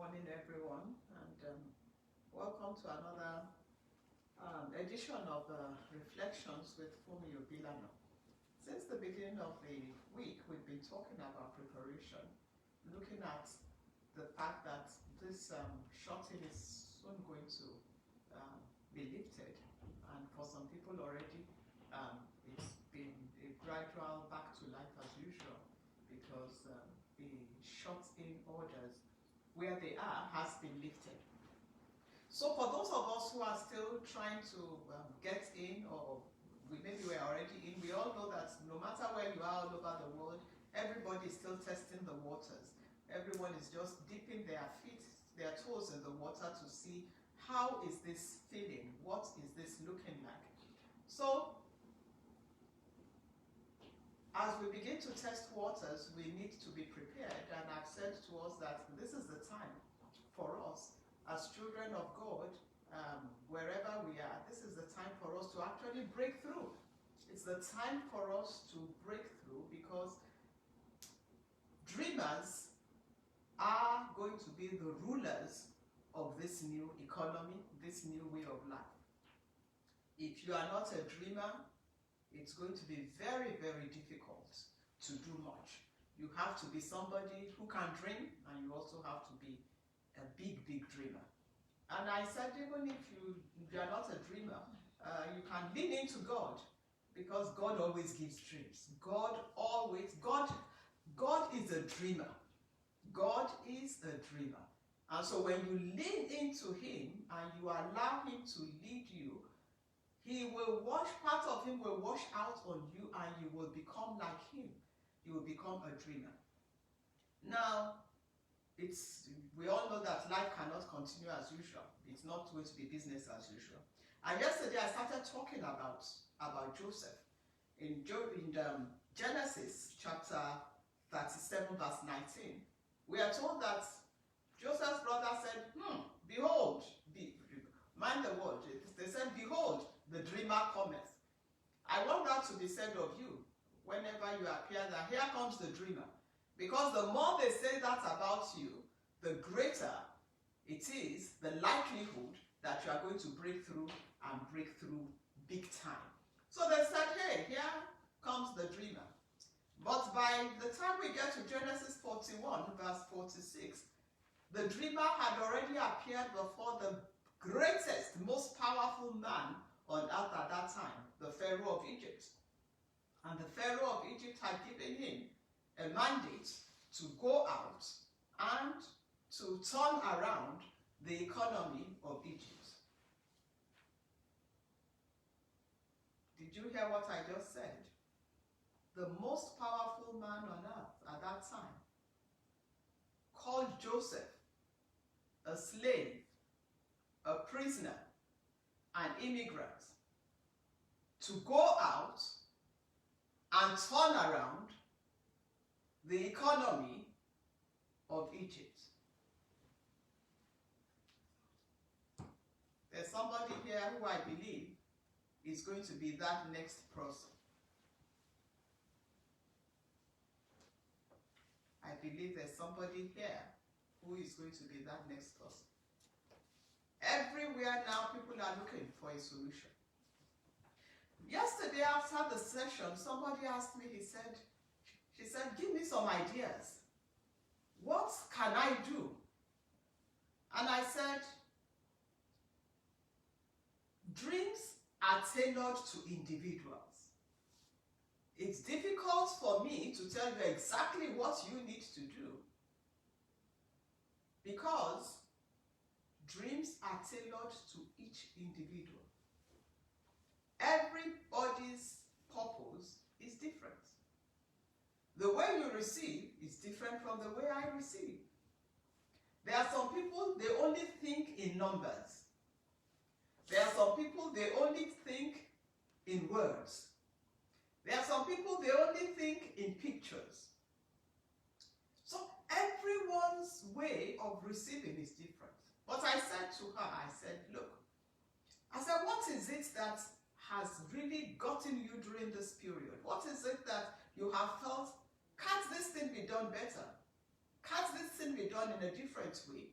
morning, everyone, and welcome to another edition of Reflections with Funmi Obilana. Since the beginning of the week, we've been talking about preparation, looking at the fact that this shutting is soon going to be lifted, and for some people already, it's been a gradual back to life as usual because the shut-in orders where they are has been lifted. So for those of us who are still trying to get in, or maybe we're already in, we all know that no matter where you are all over the world, everybody is still testing the waters. Everyone is just dipping their feet, their toes in the water to see how is this feeling, what is this looking like. So as we begin to test waters, we need to be prepared, and I've said to us that this is the time for us as children of God, wherever we are, this is the time for us to actually break through. It's the time for us to break through because dreamers are going to be the rulers of this new economy, this new way of life. If you are not a dreamer, it's going to be very, very difficult to do much. You have to be somebody who can dream, and you also have to be a big, big dreamer. And I said, even if you are not a dreamer, you can lean into God, because God always gives dreams. God is a dreamer. God is a dreamer. And so when you lean into Him and you allow Him to lead you, part of Him will wash out on you, and you will become like Him. You will become a dreamer. Now, we all know that life cannot continue as usual. It's not going to be business as usual. And yesterday I started talking about Joseph. In Genesis chapter 37 verse 19, we are told that Joseph's brother said, behold, mind the word, they said, behold, the dreamer cometh. I want that to be said of you whenever you appear, that here comes the dreamer. Because the more they say that about you, the greater it is the likelihood that you are going to break through, and break through big time. So they said, hey, here comes the dreamer. But by the time we get to Genesis 41, verse 46, the dreamer had already appeared before the greatest, most powerful man on earth at that time, the Pharaoh of Egypt. And the Pharaoh of Egypt had given him a mandate to go out and to turn around the economy of Egypt. Did you hear what I just said? The most powerful man on earth at that time called Joseph a slave, a prisoner, an immigrant, to go out and turn around the economy of Egypt. There's somebody here who I believe is going to be that next person. I believe there's somebody here who is going to be that next person. Everywhere now, people are looking for a solution. Yesterday after the session, somebody asked me, she said, give me some ideas. What can I do? And I said, dreams are tailored to individuals. It's difficult for me to tell you exactly what you need to do, because dreams are tailored to each individual. Everybody's purpose is different. The way you receive is different from the way I receive. There are some people, they only think in numbers. There are some people, they only think in words. There are some people, they only think in pictures. So everyone's way of receiving is different. But I said to her, I said, look, what is it that has really gotten you during this period? What is it that you have felt, can't this thing be done better? Can't this thing be done in a different way?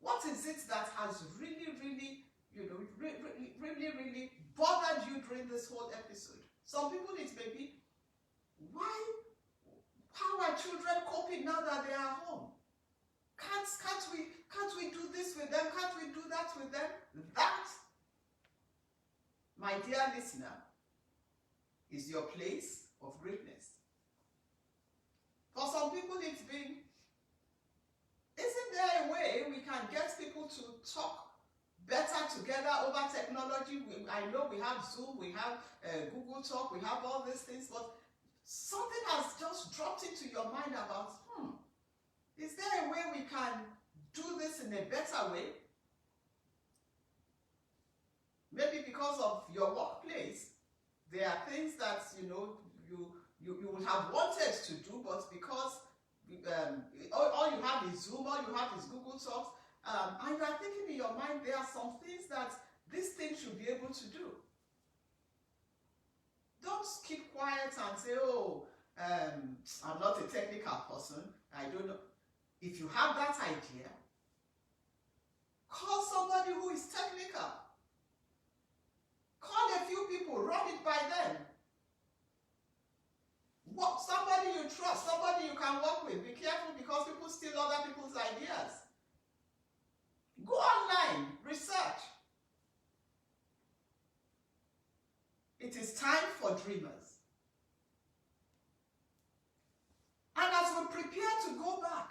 What is it that has really, really, really bothered you during this whole episode? Some people, it may be, how are children coping now that they are home? Can't we do this with them? Can't we do that with them? That, my dear listener, is your place of greatness. For some people, it's been, isn't there a way we can get people to talk better together over technology? I know we have Zoom, we have Google Talk, we have all these things, but something has just dropped into your mind about, is there a way we can do this in a better way? Maybe because of your workplace, there are things that you would have wanted to do, but because all you have is Zoom, all you have is Google Talks, and you are thinking in your mind there are some things that this thing should be able to do. Don't keep quiet and say, I'm not a technical person, I don't know. If you have that idea, call somebody who is technical. Call a few people, run it by them. Somebody you trust, somebody you can work with. Be careful because people steal other people's ideas. Go online, research. It is time for dreamers. And as we prepare to go back,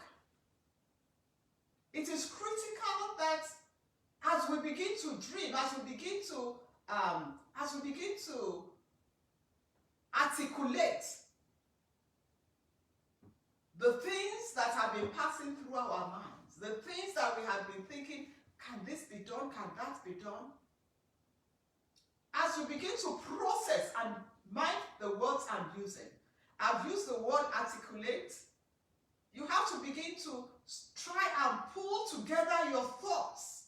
it is critical that as we begin to dream, as we begin to articulate the things that have been passing through our minds, the things that we have been thinking, can this be done? Can that be done? As we begin to process and mind the words I'm using, I've used the word articulate. You have to begin to try and pull together your thoughts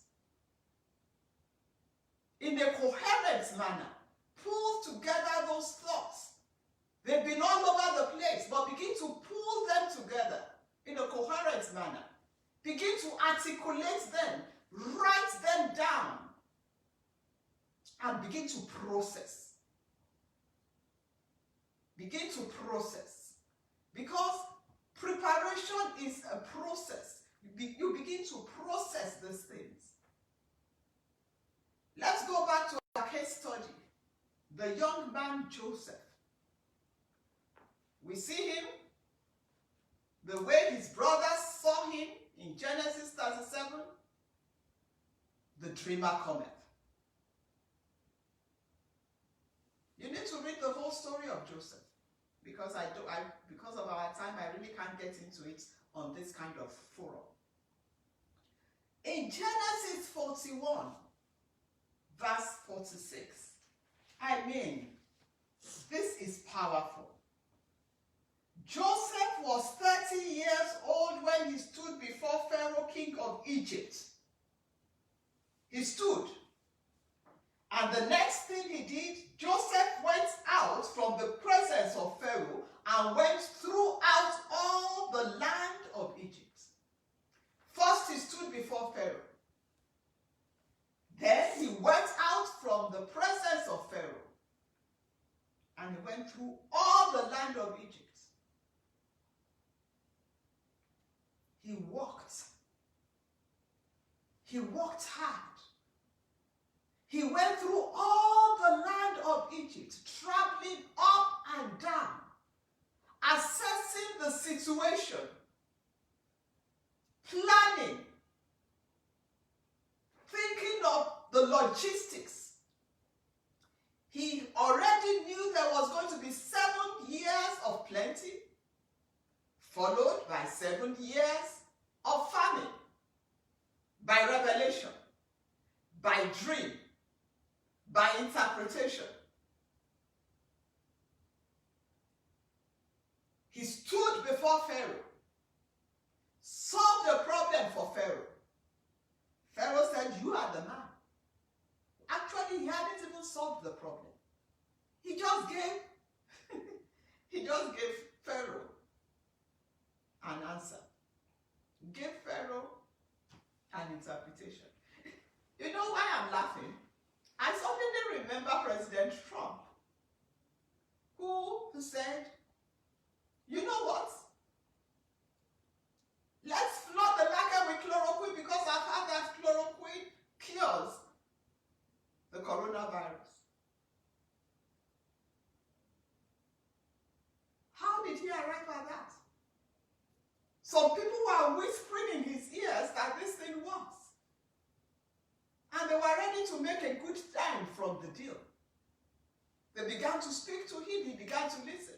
in a coherent manner. Pull together those thoughts. They've been all over the place, but begin to pull them together in a coherent manner. Begin to articulate them, write them down, and begin to process. Begin to process. Because preparation is a process. You begin to process these things. Let's go back to our case study. The young man Joseph. We see him the way his brothers saw him in Genesis 37. The dreamer cometh. You need to read the whole story of Joseph because because of our time, I really can't get into it on this kind of forum. In Genesis 41, verse 46, this is powerful. Joseph was 30 years old when he stood before Pharaoh, king of Egypt. He stood. And the next thing he did, Joseph went out from the presence of Pharaoh and went throughout all the land of Egypt. First he stood before Pharaoh. Then he went out from the presence of Pharaoh and he went through all the land of Egypt. He walked. He worked hard. He went through all the land of Egypt, traveling up and down, assessing the situation, planning, thinking of the logistics. He already knew there was going to be 7 years of plenty, followed by 7 years of famine, by revelation, by dream, by interpretation. He stood before Pharaoh, solved the problem for Pharaoh. Pharaoh said, "You are the man." Actually, he hadn't even solved the problem. He just gave Pharaoh an answer. Gave Pharaoh an interpretation. meditation. You know why I'm laughing? I suddenly remember President Trump, who said, you know what? Let's flood the market with chloroquine because I've heard that chloroquine cures the coronavirus. How did he arrive at that? Some people were whispering in his ears that this thing works. And they were ready to make a good dime from the deal. They began to speak to him, he began to listen.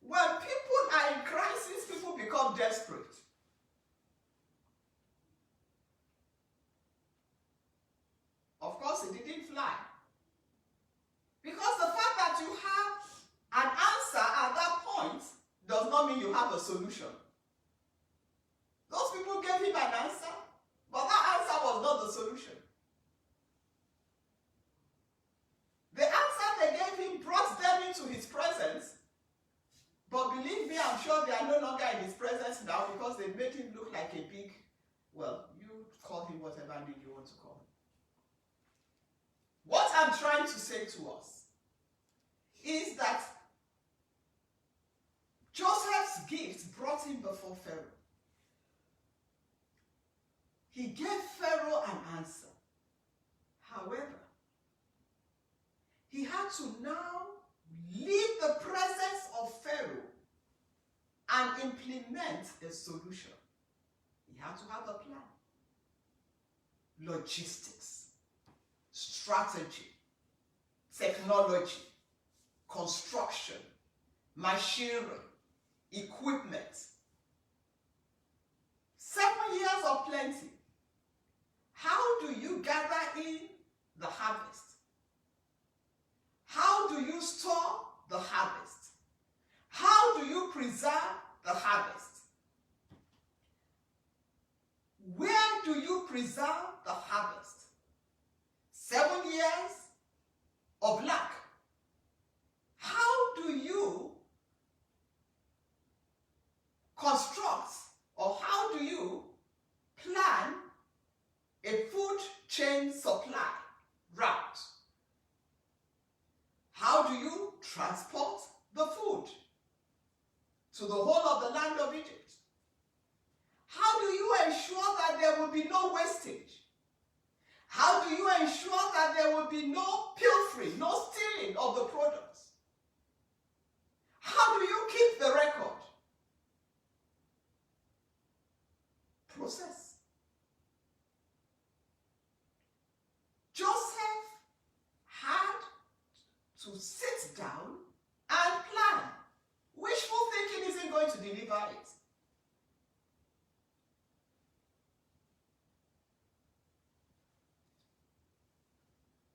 When people are in crisis, people become desperate. Of course, it didn't fly. Because the fact that you have an answer at that point does not mean you have a solution. Those people gave him an answer, but that answer was not the solution. The answer they gave him brought them into his presence, but believe me, I'm sure they are no longer in his presence now because they made him look like a big, well, you call him whatever name you want to call him. What I'm trying to say to us is that Joseph's gift brought him before Pharaoh. He gave Pharaoh an answer. However, he had to now leave the presence of Pharaoh and implement a solution. He had to have a plan. Logistics, strategy, technology, construction, machinery, equipment. 7 years of plenty. How do you gather in the harvest? How do you store the harvest? How do you preserve the harvest? Where do you preserve the harvest? 7 years of lack. How do you construct or how do you plan a food chain supply route? How do you transport the food to the whole of the land of Egypt? How do you ensure that there will be no wastage? How do you ensure that there will be no pilfering, no stealing of the products? How do you keep the record? Process. Joseph had to sit down and plan. Wishful thinking isn't going to deliver it.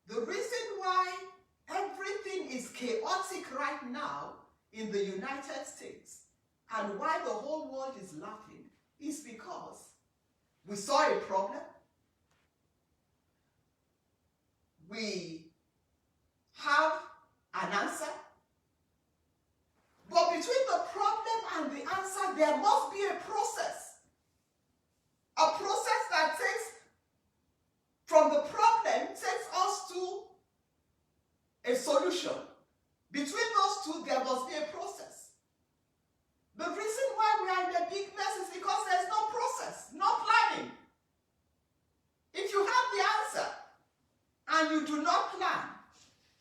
The reason why everything is chaotic right now in the United States and why the whole world is laughing is because we saw a problem, we have an answer, but between the problem and the answer there must be a process that takes from the problem takes us to a solution. Between those two, there must be a process. The reason why we are in a big mess is because there's no process, no planning. If you have the answer and you do not plan,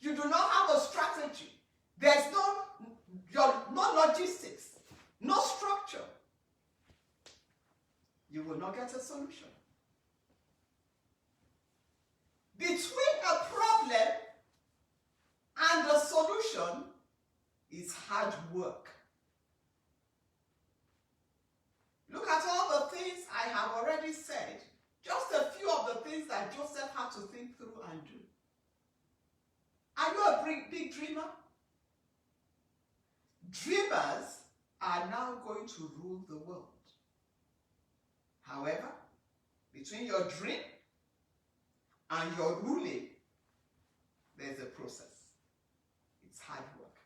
you do not have a strategy, there's no logistics, no structure, you will not get a solution. Between a problem and a solution is hard work. Look at all the things I have already said, just a few of the things that Joseph had to think through and do. Are you a big dreamer? Dreamers are now going to rule the world. However, between your dream and your ruling, there's a process. It's hard work.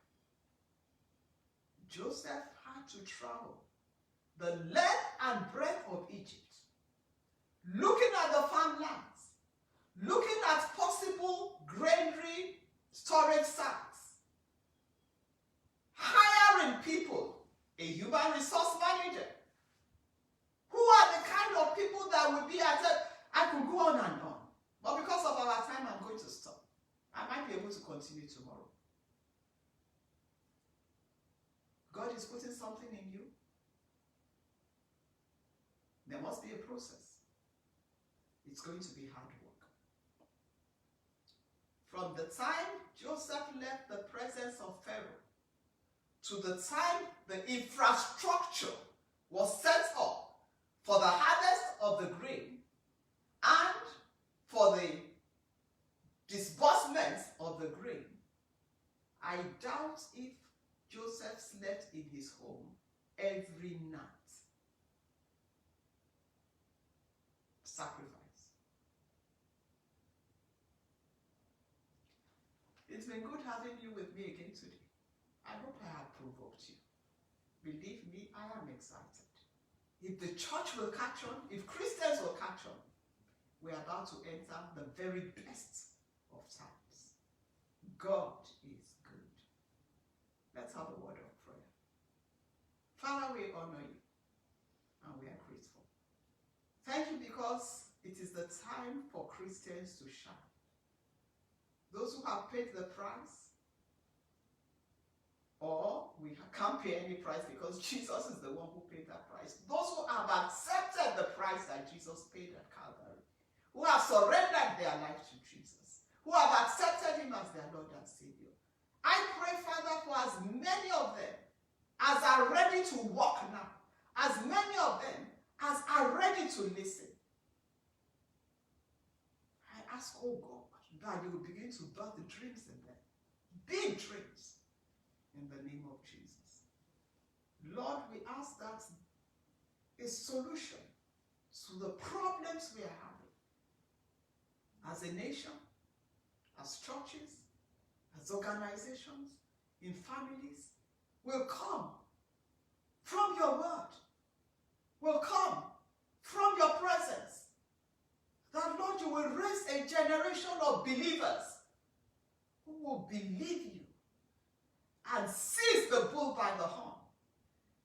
Joseph had to travel the length and breadth of Egypt, looking at the farmlands, looking at possible granary storage sites, hiring people, a human resource manager. Who are the kind of people that will be at it? I could go on and on. But because of our time, I'm going to stop. I might be able to continue tomorrow. God is putting something in you. There must be a process. It's going to be hard work. From the time Joseph left the presence of Pharaoh to the time the infrastructure was set up for the harvest of the grain and for the disbursement of the grain, I doubt if Joseph slept in his home every night. Sacrifice. It's been good having you with me again today. I hope I have provoked you. Believe me, I am excited. If the church will catch on, if Christians will catch on, we're about to enter the very best of times. God is good. Let's have a word of prayer. Father, we honor you and we are grateful. Thank you because it is the time for Christians to shine. Those who have paid the price, or we can't pay any price because Jesus is the one who paid that price. Those who have accepted the price that Jesus paid at Calvary, who have surrendered their life to Jesus, who have accepted him as their Lord and Savior. I pray, Father, for as many of them as are ready to walk now, as many of them as are ready to listen. I ask, oh God, that you will begin to birth the dreams in them, big dreams, in the name of Jesus. Lord, we ask that a solution to the problems we are having as a nation, as churches, as organizations, in families, will come from your word, will come from your presence. That, Lord, you will raise a generation of believers who will believe you and seize the bull by the horn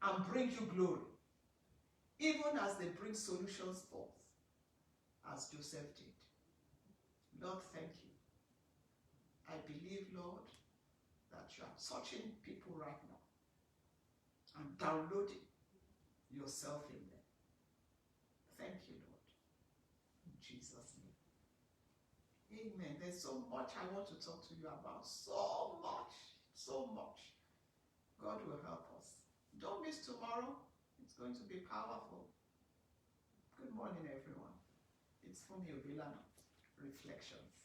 and bring you glory, even as they bring solutions forth, as Joseph did. Lord, thank you. I believe, Lord, that you are touching people right now and downloading yourself in them. Thank you, Lord. In Jesus' name. Amen. There's so much I want to talk to you about. So much. So much. God will help us. Don't miss tomorrow. It's going to be powerful. Good morning, everyone. It's Funmi Obilana. Reflections.